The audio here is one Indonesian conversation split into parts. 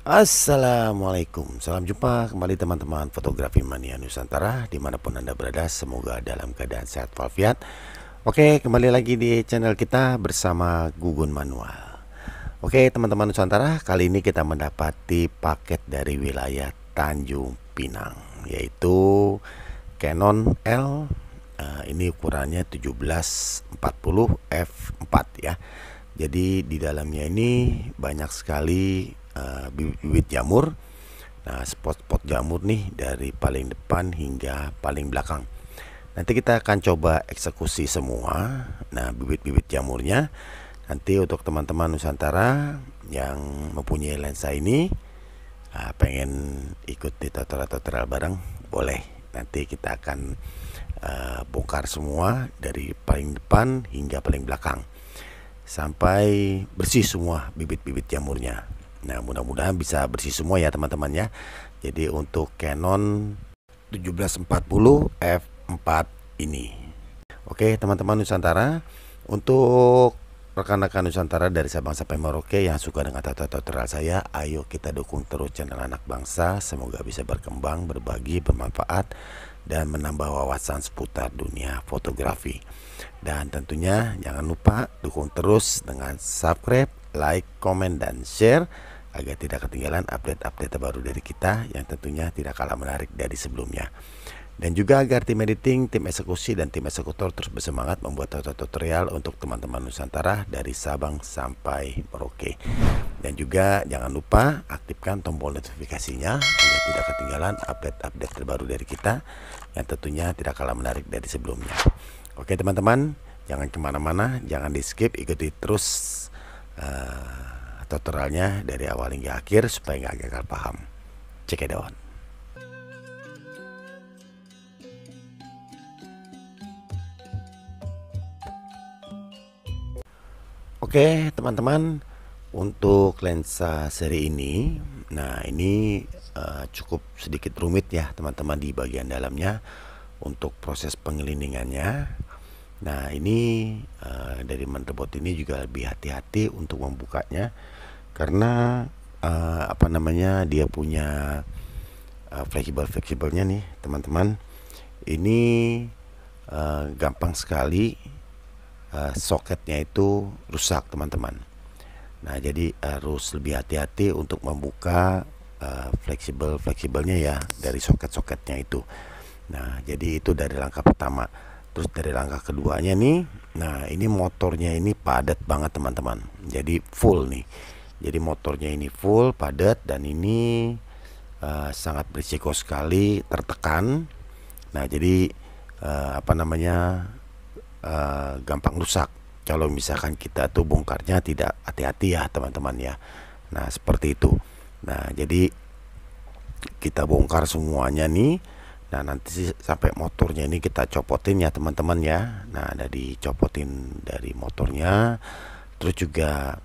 Assalamualaikum, salam jumpa kembali teman-teman fotografi mania Nusantara dimanapun anda berada, semoga dalam keadaan sehat walafiat. Oke, kembali lagi di channel kita bersama Gugun Manual. Oke teman-teman Nusantara, kali ini kita mendapati paket dari wilayah Tanjung Pinang, yaitu Canon L. Ini ukurannya 1740 f4 ya. Jadi di dalamnya ini banyak sekali bibit-bibit jamur. Nah, spot-spot jamur nih dari paling depan hingga paling belakang. Nanti kita akan coba eksekusi semua. Nah, bibit-bibit jamurnya. Nanti untuk teman-teman Nusantara yang mempunyai lensa ini, pengen ikut di tutorial bareng, boleh. Nanti kita akan bongkar semua dari paling depan hingga paling belakang sampai bersih semua bibit-bibit jamurnya. Nah, mudah-mudahan bisa bersih semua ya teman-teman ya. Jadi untuk Canon 1740 f4 ini. Oke teman-teman Nusantara, untuk rekan-rekan Nusantara dari Sabang sampai Merauke yang suka dengan tutorial saya, ayo kita dukung terus channel anak bangsa. Semoga bisa berkembang, berbagi, bermanfaat, dan menambah wawasan seputar dunia fotografi. Dan tentunya jangan lupa dukung terus dengan subscribe, like, komen, dan share agar tidak ketinggalan update-update terbaru dari kita yang tentunya tidak kalah menarik dari sebelumnya. Dan juga agar tim editing, tim eksekusi, dan tim eksekutor terus bersemangat membuat tutorial untuk teman-teman Nusantara dari Sabang sampai Merauke. Dan juga jangan lupa aktifkan tombol notifikasinya agar tidak ketinggalan update-update terbaru dari kita yang tentunya tidak kalah menarik dari sebelumnya. Oke teman-teman, jangan kemana-mana, jangan di skip, ikuti terus tutorialnya dari awal hingga akhir supaya nggak gagal paham. Check it out. Oke teman-teman, untuk lensa seri ini, nah ini cukup sedikit rumit ya teman-teman di bagian dalamnya untuk proses pengelilingannya. Nah ini dari motherboard ini juga lebih hati-hati untuk membukanya karena dia punya fleksibelnya nih teman-teman. Ini gampang sekali soketnya itu rusak teman-teman. Nah jadi harus lebih hati-hati untuk membuka fleksibelnya ya dari soket-soketnya itu. Nah jadi itu dari langkah pertama. Terus dari langkah keduanya nih, nah ini motornya ini padat banget teman-teman. Jadi full nih. Jadi motornya ini full padat dan ini sangat berisiko sekali tertekan. Nah jadi gampang rusak kalau misalkan kita tuh bongkarnya tidak hati-hati ya teman-teman ya. Nah seperti itu. Nah jadi kita bongkar semuanya nih. Nah nanti sampai motornya ini kita copotin ya teman-teman ya. Nah ada dicopotin dari motornya. Terus juga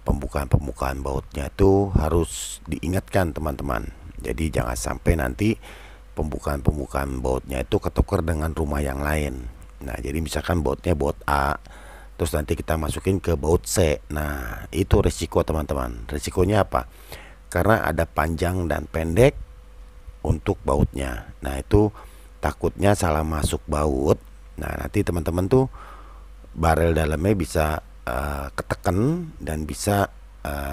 pembukaan bautnya itu harus diingatkan teman-teman. Jadi jangan sampai nanti pembukaan bautnya itu ketukar dengan rumah yang lain. Nah jadi misalkan bautnya baut A, terus nanti kita masukin ke baut C. Nah itu risiko teman-teman. Risikonya apa? Karena ada panjang dan pendek untuk bautnya. Nah itu takutnya salah masuk baut. Nah nanti teman-teman tuh barel dalamnya bisa ketekan dan bisa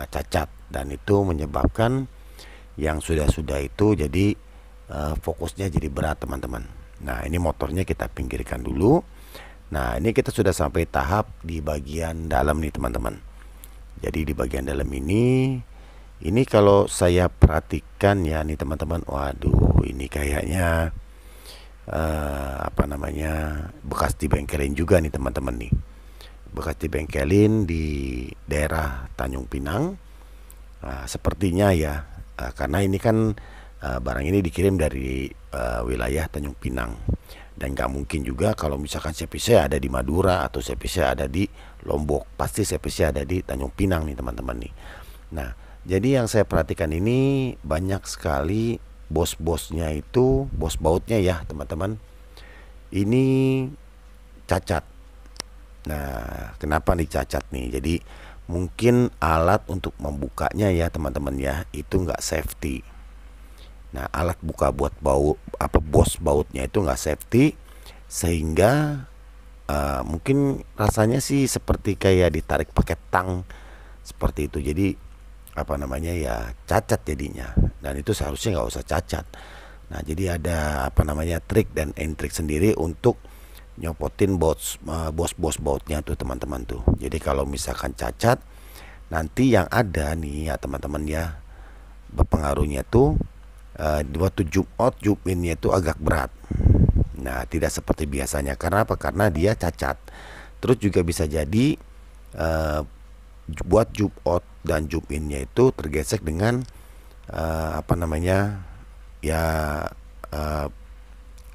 cacat. Dan itu menyebabkan yang sudah-sudah itu jadi fokusnya jadi berat teman-teman. Nah ini motornya kita pinggirkan dulu. Nah ini kita sudah sampai tahap di bagian dalam nih teman-teman. Jadi di bagian dalam ini kalau saya perhatikan ya nih teman-teman, waduh ini kayaknya bekas dibengkelin juga nih teman-teman nih. Bekas dibengkelin di daerah Tanjung Pinang. Sepertinya ya, karena ini kan barang ini dikirim dari wilayah Tanjung Pinang, dan nggak mungkin juga kalau misalkan CPC ada di Madura atau CPC ada di Lombok, pasti CPC ada di Tanjung Pinang nih teman-teman nih. Nah jadi yang saya perhatikan ini banyak sekali bos-bosnya itu, bos bautnya ya teman-teman, ini cacat. Nah kenapa nih cacat nih? Jadi mungkin alat untuk membukanya ya teman-teman ya, itu nggak safety. Nah, alat buka buat baut bos bautnya itu nggak safety, sehingga mungkin rasanya sih seperti kayak ditarik pakai tang seperti itu. Jadi ya cacat jadinya, dan itu seharusnya nggak usah cacat. Nah, jadi ada trik dan trik sendiri untuk nyopotin bos bautnya tuh teman-teman tuh. Jadi kalau misalkan cacat, nanti yang ada nih ya teman-teman ya, berpengaruhnya tuh waktu jump out jump innya itu agak berat. Nah, tidak seperti biasanya. Karena apa? Karena dia cacat. Terus juga bisa jadi buat jump out dan jump innya itu tergesek dengan ya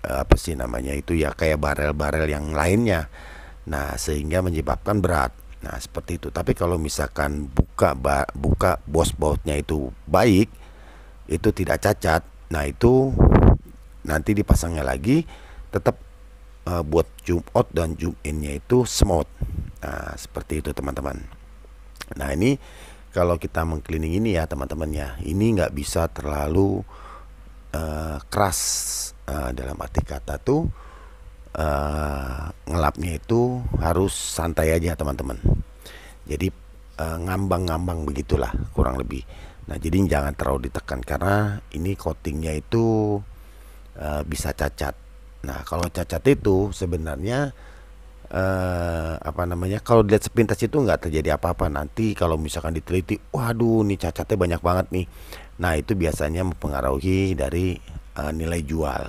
apa sih namanya itu ya, kayak barel-barel yang lainnya. Nah, sehingga menyebabkan berat. Nah, seperti itu. Tapi kalau misalkan buka bos bautnya itu baik, itu tidak cacat, nah itu nanti dipasangnya lagi tetap buat jump out dan jump innya itu smooth. Nah, seperti itu teman-teman. Nah, ini kalau kita mengcleaning ini ya teman-teman ya, ini nggak bisa terlalu keras, dalam arti kata tuh ngelapnya itu harus santai aja teman-teman. Jadi ngambang-ngambang begitulah kurang lebih. Nah, jadi jangan terlalu ditekan karena ini coatingnya itu bisa cacat. Nah, kalau cacat itu sebenarnya kalau dilihat sepintas itu nggak terjadi apa-apa. Nanti kalau misalkan diteliti, waduh, nih cacatnya banyak banget nih. Nah, itu biasanya mempengaruhi dari nilai jual.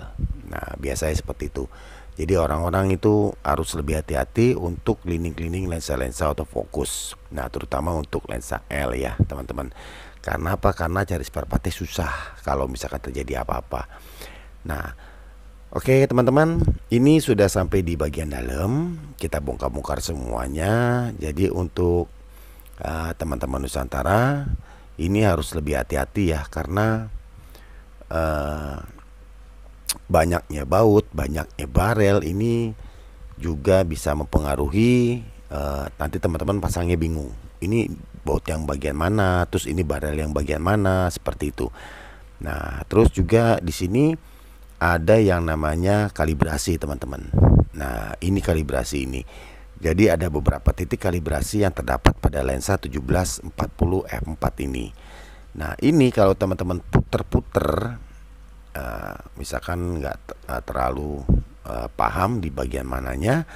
Nah, biasanya seperti itu. Jadi orang-orang itu harus lebih hati-hati untuk cleaning lensa-lensa autofocus. Nah, terutama untuk lensa L ya teman-teman. Karena apa? Karena cari spare partnya susah kalau misalkan terjadi apa-apa. Nah, oke teman-teman, ini sudah sampai di bagian dalam. Kita bongkar-bongkar semuanya. Jadi untuk teman-teman Nusantara, ini harus lebih hati-hati ya, karena banyaknya baut, banyaknya barel ini juga bisa mempengaruhi, nanti teman-teman pasangnya bingung. Ini baut yang bagian mana, terus ini barel yang bagian mana, seperti itu. Nah, terus juga di sini ada yang namanya kalibrasi teman-teman. Nah, ini kalibrasi ini. Jadi ada beberapa titik kalibrasi yang terdapat pada lensa 1740 f4 ini. Nah, ini kalau teman-teman puter-puter, misalkan nggak terlalu paham di bagian mananya.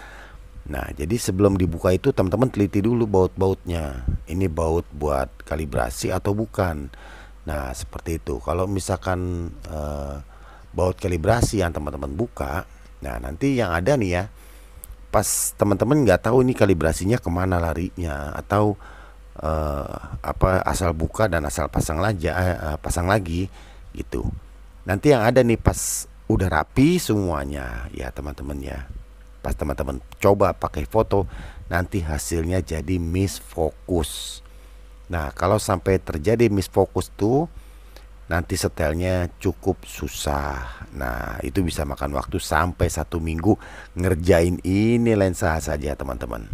Nah, jadi sebelum dibuka itu teman-teman teliti dulu baut-bautnya. Ini baut buat kalibrasi atau bukan. Nah, seperti itu. Kalau misalkan baut kalibrasi yang teman-teman buka, nah nanti yang ada nih ya, pas teman-teman nggak tahu ini kalibrasinya kemana larinya, atau asal buka dan asal pasang lagi gitu. Nanti yang ada nih pas udah rapi semuanya ya teman-teman ya, pas teman-teman coba pakai foto, nanti hasilnya jadi misfokus. Nah, kalau sampai terjadi misfokus tuh nanti setelnya cukup susah. Nah, itu bisa makan waktu sampai 1 minggu ngerjain ini lensa saja teman-teman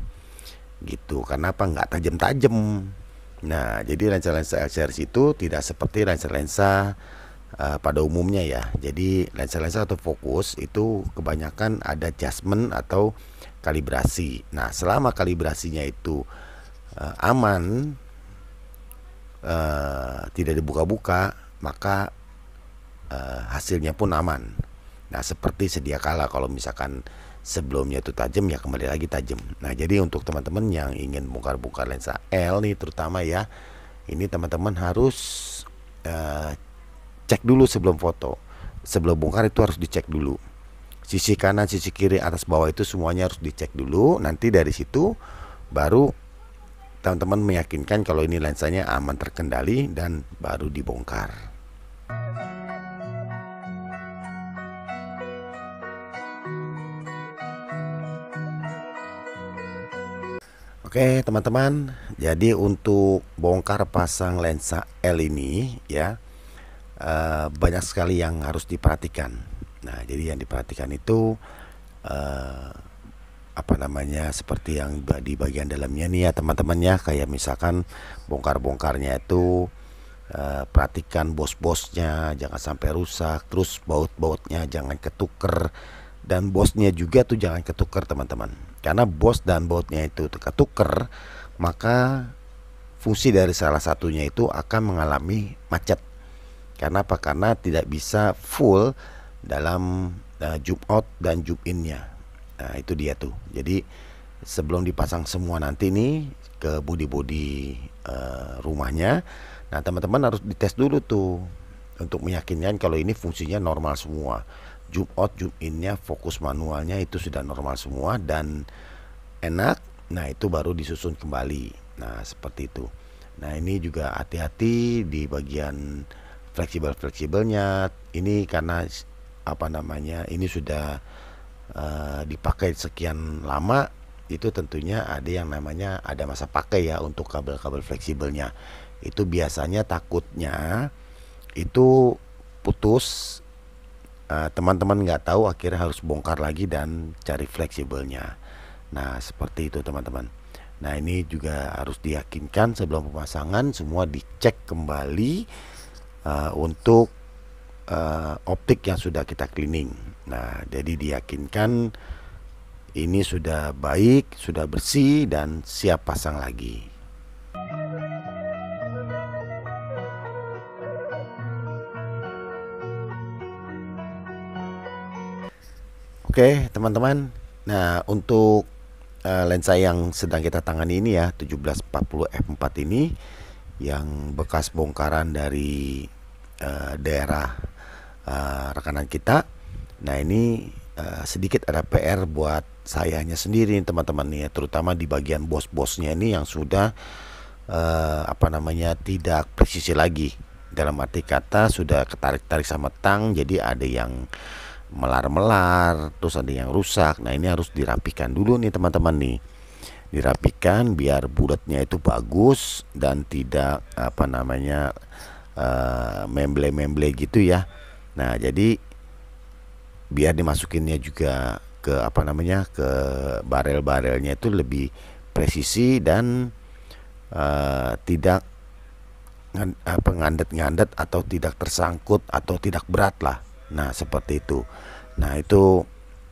gitu. Kenapa? Nggak tajam-tajam. Nah, jadi lensa-lensa L series itu tidak seperti lensa-lensa pada umumnya ya. Jadi lensa-lensa autofocus itu kebanyakan ada adjustment atau kalibrasi. Nah, selama kalibrasinya itu aman, tidak dibuka-buka, maka hasilnya pun aman. Nah, seperti sedia kala kalau misalkan sebelumnya itu tajam, ya kembali lagi tajam. Nah, jadi untuk teman-teman yang ingin bongkar-bongkar lensa L nih terutama ya, ini teman-teman harus cek dulu sebelum foto. Sebelum bongkar itu harus dicek dulu. Sisi kanan, sisi kiri, atas bawah itu semuanya harus dicek dulu. Nanti dari situ baru teman-teman meyakinkan kalau ini lensanya aman, terkendali, dan baru dibongkar. Oke teman-teman, jadi untuk bongkar pasang lensa L ini ya, banyak sekali yang harus diperhatikan. Nah, jadi yang diperhatikan itu apa namanya, seperti yang di bagian dalamnya nih ya teman-teman ya, kayak misalkan bongkar-bongkarnya itu perhatikan bos-bosnya jangan sampai rusak, terus baut-bautnya jangan ketuker, dan bosnya juga tuh jangan ketuker teman-teman, karena bos dan bautnya itu ketuker maka fungsi dari salah satunya itu akan mengalami macet. Karena apa? Karena tidak bisa full dalam jump out dan jump innya. Nah itu dia tuh. Jadi sebelum dipasang semua nanti nih ke bodi-bodi rumahnya, nah teman-teman harus dites dulu tuh untuk meyakinkan kalau ini fungsinya normal semua. Jump out, jump innya, fokus manualnya itu sudah normal semua dan enak. Nah itu baru disusun kembali. Nah seperti itu. Nah ini juga hati-hati di bagian fleksibelnya. Ini karena apa namanya, ini sudah dipakai sekian lama, itu tentunya ada yang namanya ada masa pakai ya untuk kabel-kabel fleksibelnya. Itu biasanya takutnya itu putus, teman-teman nggak tahu akhirnya harus bongkar lagi dan cari fleksibelnya. Nah seperti itu teman-teman. Nah ini juga harus diyakinkan sebelum pemasangan semua dicek kembali untuk optik yang sudah kita cleaning. Nah jadi diyakinkan ini sudah baik, sudah bersih dan siap pasang lagi. Oke teman-teman, nah untuk lensa yang sedang kita tangani ini ya 1740 f4 ini yang bekas bongkaran dari daerah rekanan kita. Nah ini sedikit ada PR buat sayanya sendiri teman-teman nih ya, terutama di bagian bos-bosnya ini yang sudah apa namanya tidak presisi lagi, dalam arti kata sudah ketarik-tarik sama tang, jadi ada yang melar-melar, terus ada yang rusak. Nah ini harus dirapikan dulu nih teman-teman nih, dirapikan biar bulatnya itu bagus dan tidak apa namanya memble-memble gitu ya. Nah jadi biar dimasukinnya juga ke apa namanya ke barel-barelnya itu lebih presisi dan tidak ngandet-ngandet atau tidak tersangkut atau tidak berat lah. Nah seperti itu. Nah itu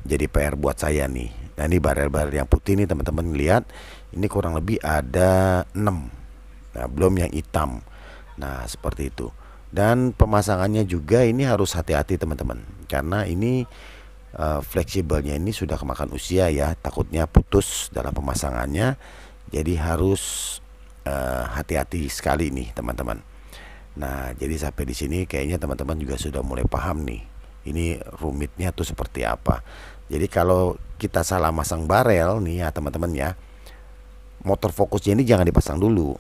jadi PR buat saya nih. Nah ini barel-barel yang putih nih teman-teman lihat, ini kurang lebih ada 6. Nah belum yang hitam. Nah seperti itu. Dan pemasangannya juga ini harus hati-hati teman-teman, karena ini fleksibelnya ini sudah kemakan usia ya, takutnya putus dalam pemasangannya. Jadi harus hati-hati sekali nih teman-teman. Nah jadi sampai di sini kayaknya teman-teman juga sudah mulai paham nih, ini rumitnya tuh seperti apa. Jadi kalau kita salah masang barel nih ya teman-teman ya, motor fokusnya ini jangan dipasang dulu.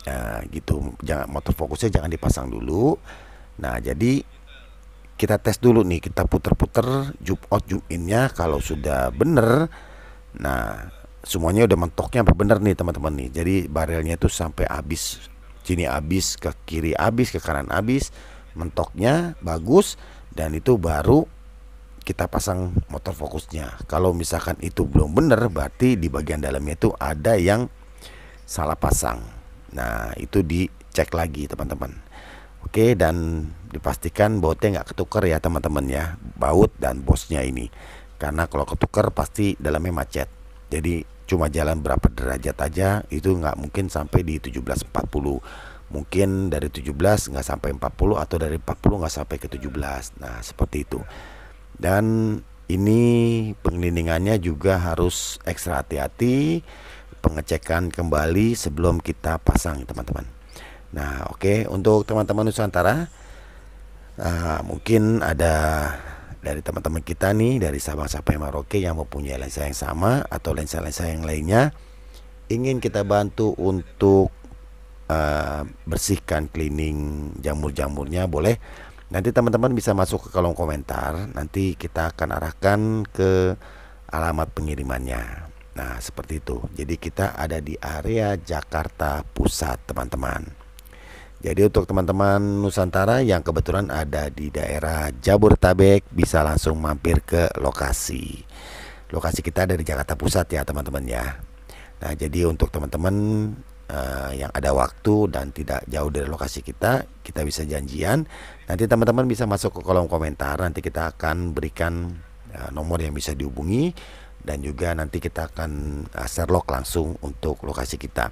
Nah, gitu, jangan, motor fokusnya jangan dipasang dulu. Nah jadi kita tes dulu nih, kita puter-puter jump out jump innya. Kalau sudah bener, nah semuanya udah mentoknya sampai bener nih teman-teman nih. Jadi barelnya itu sampai habis, sini habis, ke kiri habis, ke kanan habis, mentoknya bagus, dan itu baru kita pasang motor fokusnya. Kalau misalkan itu belum bener, berarti di bagian dalamnya itu ada yang salah pasang. Nah itu dicek lagi teman-teman. Oke, dan dipastikan bautnya nggak ketuker ya teman-teman ya, baut dan bosnya ini, karena kalau ketuker pasti dalamnya macet. Jadi cuma jalan berapa derajat aja, itu nggak mungkin sampai di 1740. Mungkin dari 17 nggak sampai 40, atau dari 40 nggak sampai ke 17. Nah seperti itu. Dan ini pengelilingannya juga harus ekstra hati-hati, pengecekan kembali sebelum kita pasang teman-teman. Nah oke, untuk teman-teman Nusantara, mungkin ada dari teman-teman kita nih dari Sabang sampai Merauke yang mempunyai lensa yang sama atau lensa-lensa yang lainnya, ingin kita bantu untuk bersihkan, cleaning jamur-jamurnya, boleh. Nanti teman-teman bisa masuk ke kolom komentar, nanti kita akan arahkan ke alamat pengirimannya. Nah seperti itu. Jadi kita ada di area Jakarta Pusat teman-teman. Jadi untuk teman-teman Nusantara yang kebetulan ada di daerah Jabodetabek, bisa langsung mampir ke lokasi. lokasi kita dari Jakarta Pusat ya teman-teman ya. Nah jadi untuk teman-teman yang ada waktu dan tidak jauh dari lokasi kita bisa janjian. Nanti teman-teman bisa masuk ke kolom komentar, nanti kita akan berikan nomor yang bisa dihubungi, dan juga nanti kita akan share log langsung untuk lokasi kita.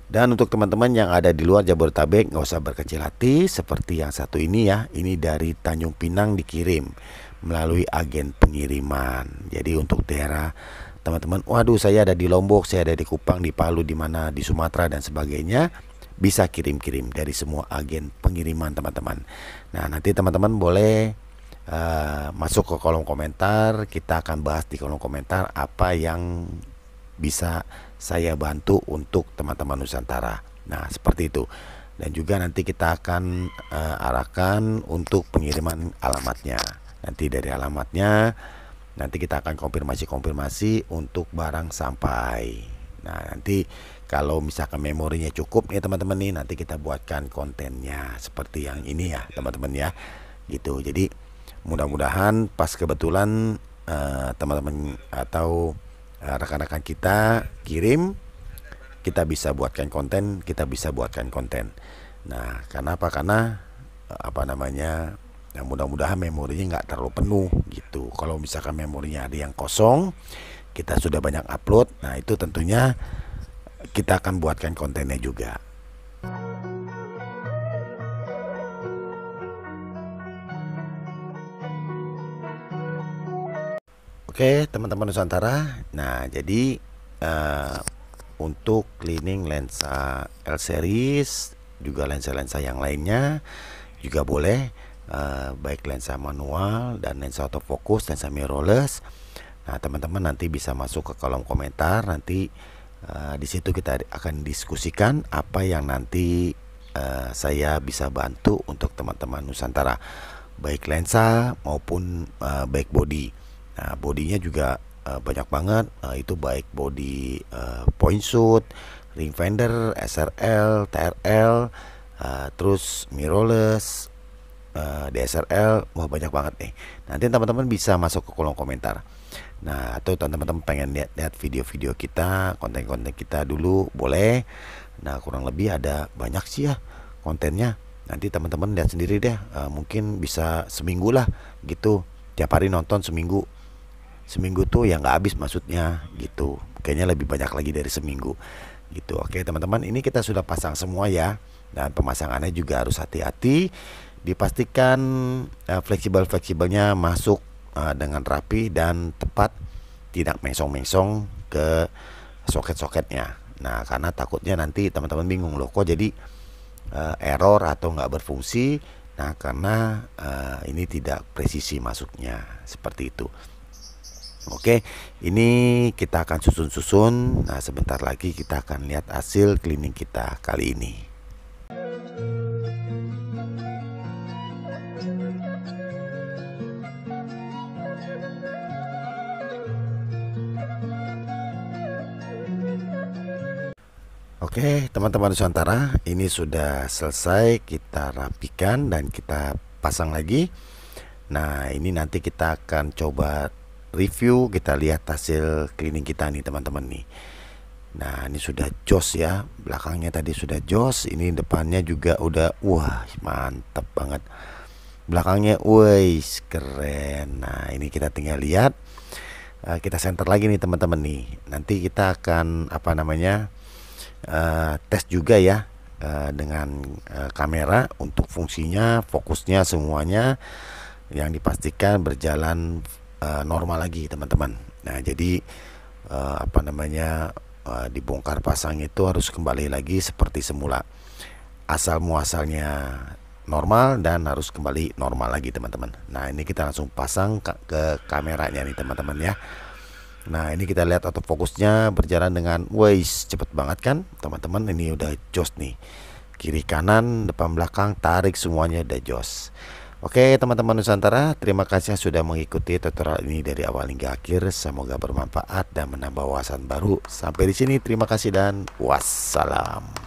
Dan untuk teman-teman yang ada di luar Jabodetabek, nggak usah berkecil hati seperti yang satu ini ya. Ini dari Tanjung Pinang dikirim melalui agen pengiriman. Jadi untuk daerah teman-teman, waduh saya ada di Lombok, saya ada di Kupang, di Palu, di mana di Sumatera dan sebagainya, bisa kirim-kirim dari semua agen pengiriman teman-teman. Nah nanti teman-teman boleh masuk ke kolom komentar, kita akan bahas di kolom komentar apa yang bisa saya bantu untuk teman-teman Nusantara. Nah seperti itu. Dan juga nanti kita akan arahkan untuk pengiriman alamatnya. Nanti dari alamatnya nanti kita akan konfirmasi untuk barang sampai. Nah nanti kalau misalkan memorinya cukup nih teman-teman nih, nanti kita buatkan kontennya seperti yang ini ya teman-teman ya, gitu. Jadi mudah-mudahan pas kebetulan teman-teman atau rekan-rekan kita kirim, kita bisa buatkan konten, Nah karena apa? Karena apa namanya, nah, mudah-mudahan memorinya nggak terlalu penuh gitu. Kalau misalkan memorinya ada yang kosong, kita sudah banyak upload, nah itu tentunya kita akan buatkan kontennya juga. Oke teman-teman Nusantara, nah jadi untuk cleaning lensa L series, juga lensa-lensa yang lainnya juga boleh, baik lensa manual dan lensa autofocus, lensa mirrorless. Nah teman-teman nanti bisa masuk ke kolom komentar, nanti di situ kita akan diskusikan apa yang nanti saya bisa bantu untuk teman-teman Nusantara, baik lensa maupun baik body. Nah bodinya juga banyak banget, itu baik body point shoot, ring fender, SRL, TRL, terus mirrorless, DSLR, wah banyak banget nih. Nanti teman-teman bisa masuk ke kolom komentar. Nah atau teman-teman pengen lihat video-video kita, konten-konten kita dulu, boleh. Nah kurang lebih ada banyak sih ya kontennya. Nanti teman-teman lihat sendiri deh, mungkin bisa seminggu lah gitu, tiap hari nonton seminggu tuh yang nggak habis maksudnya gitu. Kayaknya lebih banyak lagi dari seminggu gitu. Oke teman-teman, ini kita sudah pasang semua ya, dan pemasangannya juga harus hati-hati, dipastikan fleksibelnya masuk dengan rapi dan tepat, tidak mengsong-mengsong ke soket-soketnya. Nah karena takutnya nanti teman-teman bingung, loh kok jadi error atau nggak berfungsi. Nah karena ini tidak presisi masuknya, seperti itu. Oke, ini kita akan susun-susun. Nah sebentar lagi kita akan lihat hasil cleaning kita kali ini. Oke teman-teman Nusantara, ini sudah selesai kita rapikan dan kita pasang lagi. Nah ini nanti kita akan coba review, kita lihat hasil cleaning kita nih teman-teman nih. Nah ini sudah jos ya, belakangnya tadi sudah jos, ini depannya juga udah, wah mantap banget belakangnya, wih keren. Nah ini kita tinggal lihat, kita center lagi nih teman-teman nih. Nanti kita akan apa namanya, tes juga ya dengan kamera untuk fungsinya, fokusnya, semuanya yang dipastikan berjalan normal lagi teman-teman. Nah jadi apa namanya, dibongkar pasang itu harus kembali lagi seperti semula, asal muasalnya normal dan harus kembali normal lagi teman-teman. Nah ini kita langsung pasang ke kameranya nih teman-teman ya. Nah ini kita lihat autofokusnya berjalan dengan cepet banget kan teman-teman. Ini udah jos nih, kiri kanan depan belakang tarik semuanya udah jos. Oke teman-teman Nusantara, terima kasih sudah mengikuti tutorial ini dari awal hingga akhir. Semoga bermanfaat dan menambah wawasan baru. Sampai di sini, terima kasih dan wassalam.